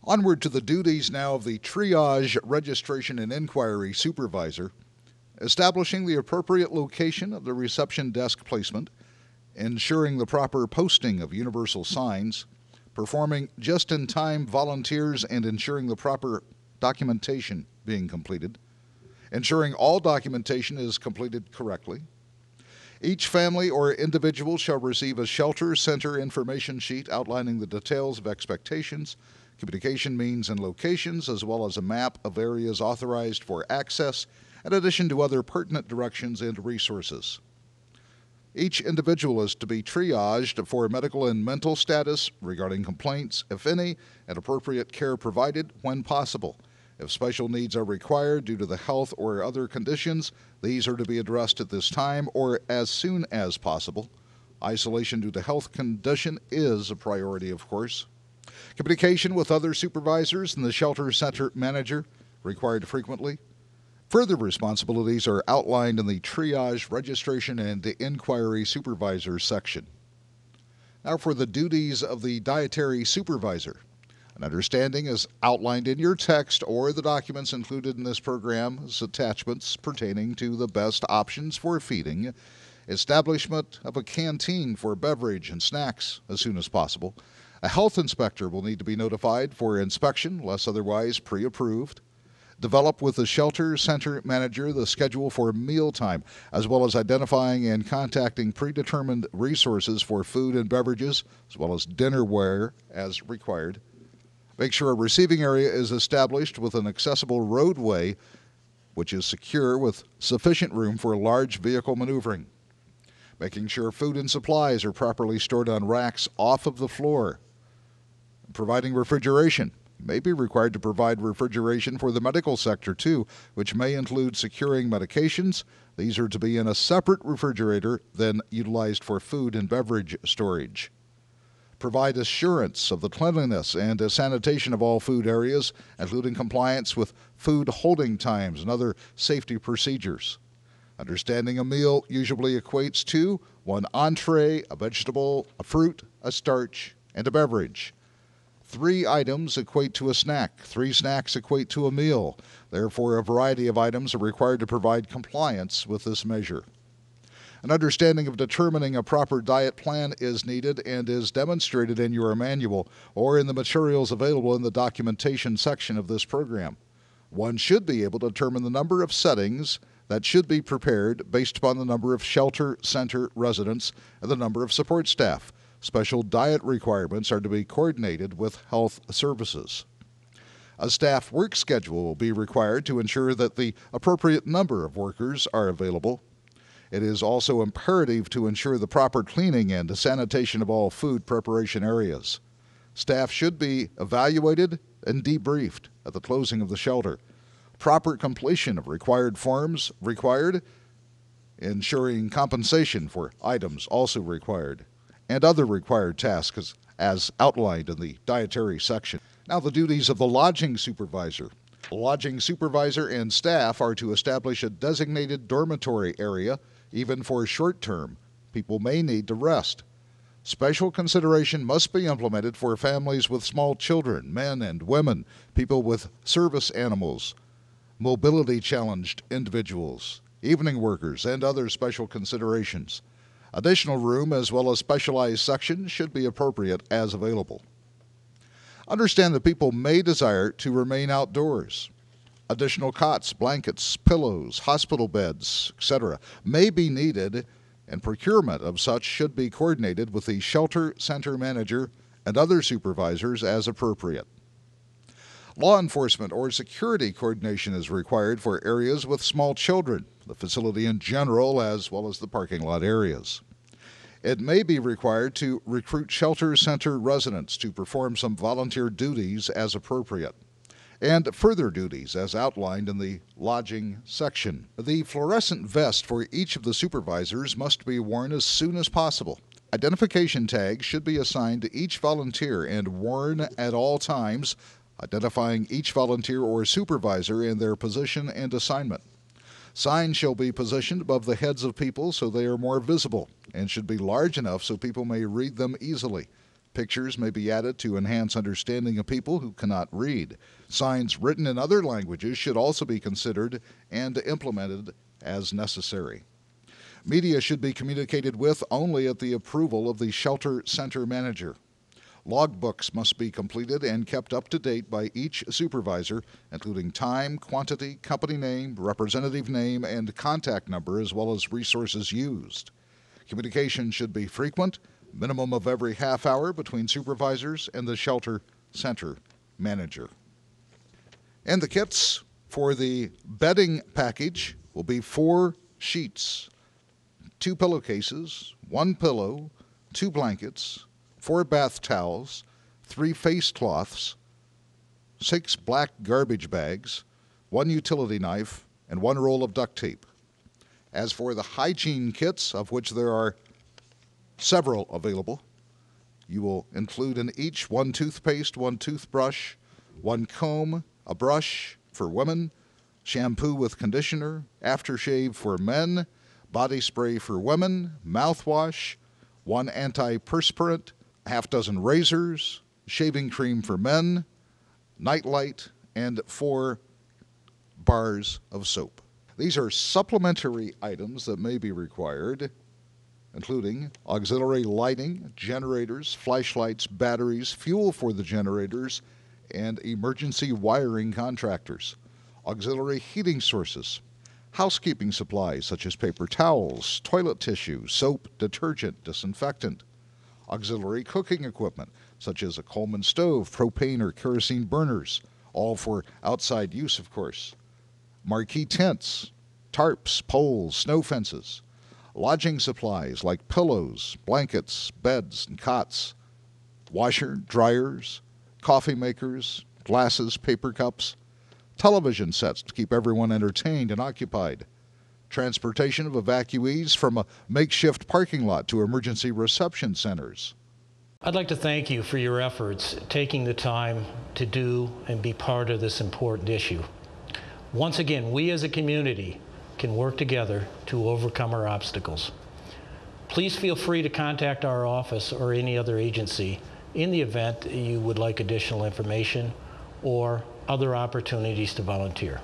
Onward to the duties now of the triage, registration, and inquiry supervisor, establishing the appropriate location of the reception desk placement, ensuring the proper posting of universal signs, performing just-in-time volunteers and ensuring the proper documentation being completed, ensuring all documentation is completed correctly. Each family or individual shall receive a shelter center information sheet outlining the details of expectations, communication means and locations, as well as a map of areas authorized for access, in addition to other pertinent directions and resources. Each individual is to be triaged for medical and mental status regarding complaints, if any, and appropriate care provided when possible. If special needs are required due to the health or other conditions, these are to be addressed at this time or as soon as possible. Isolation due to health condition is a priority, of course. Communication with other supervisors and the shelter center manager required frequently. Further responsibilities are outlined in the triage, registration, and inquiry supervisor section. Now for the duties of the dietary supervisor. An understanding is outlined in your text or the documents included in this program as attachments pertaining to the best options for feeding, establishment of a canteen for beverage and snacks as soon as possible. A health inspector will need to be notified for inspection unless otherwise pre-approved. Develop with the shelter center manager the schedule for mealtime, as well as identifying and contacting predetermined resources for food and beverages, as well as dinnerware as required. Make sure a receiving area is established with an accessible roadway, which is secure with sufficient room for large vehicle maneuvering. Making sure food and supplies are properly stored on racks off of the floor. Providing refrigeration. May be required to provide refrigeration for the medical sector too, which may include securing medications. These are to be in a separate refrigerator than utilized for food and beverage storage. Provide assurance of the cleanliness and sanitation of all food areas, including compliance with food holding times and other safety procedures. Understanding a meal usually equates to one entree, a vegetable, a fruit, a starch, and a beverage. 3 items equate to a snack. 3 snacks equate to a meal. Therefore, a variety of items are required to provide compliance with this measure. An understanding of determining a proper diet plan is needed and is demonstrated in your manual or in the materials available in the documentation section of this program. One should be able to determine the number of settings that should be prepared based upon the number of shelter center residents and the number of support staff. Special diet requirements are to be coordinated with health services. A staff work schedule will be required to ensure that the appropriate number of workers are available. It is also imperative to ensure the proper cleaning and sanitation of all food preparation areas. Staff should be evaluated and debriefed at the closing of the shelter. Proper completion of required forms required, ensuring compensation for items also required, and other required tasks as outlined in the dietary section. Now the duties of the lodging supervisor. The lodging supervisor and staff are to establish a designated dormitory area, even for short term. People may need to rest. Special consideration must be implemented for families with small children, men and women, people with service animals, mobility challenged individuals, evening workers, and other special considerations. Additional room as well as specialized sections should be appropriate as available. Understand that people may desire to remain outdoors. Additional cots, blankets, pillows, hospital beds, etc. may be needed, and procurement of such should be coordinated with the shelter center manager and other supervisors as appropriate. Law enforcement or security coordination is required for areas with small children, the facility in general, as well as the parking lot areas. It may be required to recruit shelter center residents to perform some volunteer duties as appropriate, and further duties as outlined in the lodging section. The fluorescent vest for each of the supervisors must be worn as soon as possible. Identification tags should be assigned to each volunteer and worn at all times, identifying each volunteer or supervisor in their position and assignment. Signs shall be positioned above the heads of people so they are more visible and should be large enough so people may read them easily. Pictures may be added to enhance understanding of people who cannot read. Signs written in other languages should also be considered and implemented as necessary. Media should be communicated with only at the approval of the shelter center manager. Logbooks must be completed and kept up to date by each supervisor, including time, quantity, company name, representative name, and contact number, as well as resources used. Communication should be frequent, minimum of every half hour between supervisors and the shelter center manager. And the kits for the bedding package will be 4 sheets, 2 pillowcases, 1 pillow, 2 blankets, 4 bath towels, 3 face cloths, 6 black garbage bags, 1 utility knife, and 1 roll of duct tape. As for the hygiene kits, of which there are several available, you will include in each 1 toothpaste, 1 toothbrush, 1 comb, a brush for women, shampoo with conditioner, aftershave for men, body spray for women, mouthwash, 1 antiperspirant, half dozen razors, shaving cream for men, nightlight, and 4 bars of soap. These are supplementary items that may be required, including auxiliary lighting, generators, flashlights, batteries, fuel for the generators, and emergency wiring contractors, auxiliary heating sources, housekeeping supplies such as paper towels, toilet tissue, soap, detergent, disinfectant, auxiliary cooking equipment such as a Coleman stove, propane or kerosene burners, all for outside use, of course, marquee tents, tarps, poles, snow fences, lodging supplies like pillows, blankets, beds, and cots, washer, dryers, coffee makers, glasses, paper cups, television sets to keep everyone entertained and occupied, transportation of evacuees from a makeshift parking lot to emergency reception centers. I'd like to thank you for your efforts taking the time to do and be part of this important issue. Once again, we as a community can work together to overcome our obstacles. Please feel free to contact our office or any other agency in the event you would like additional information or other opportunities to volunteer.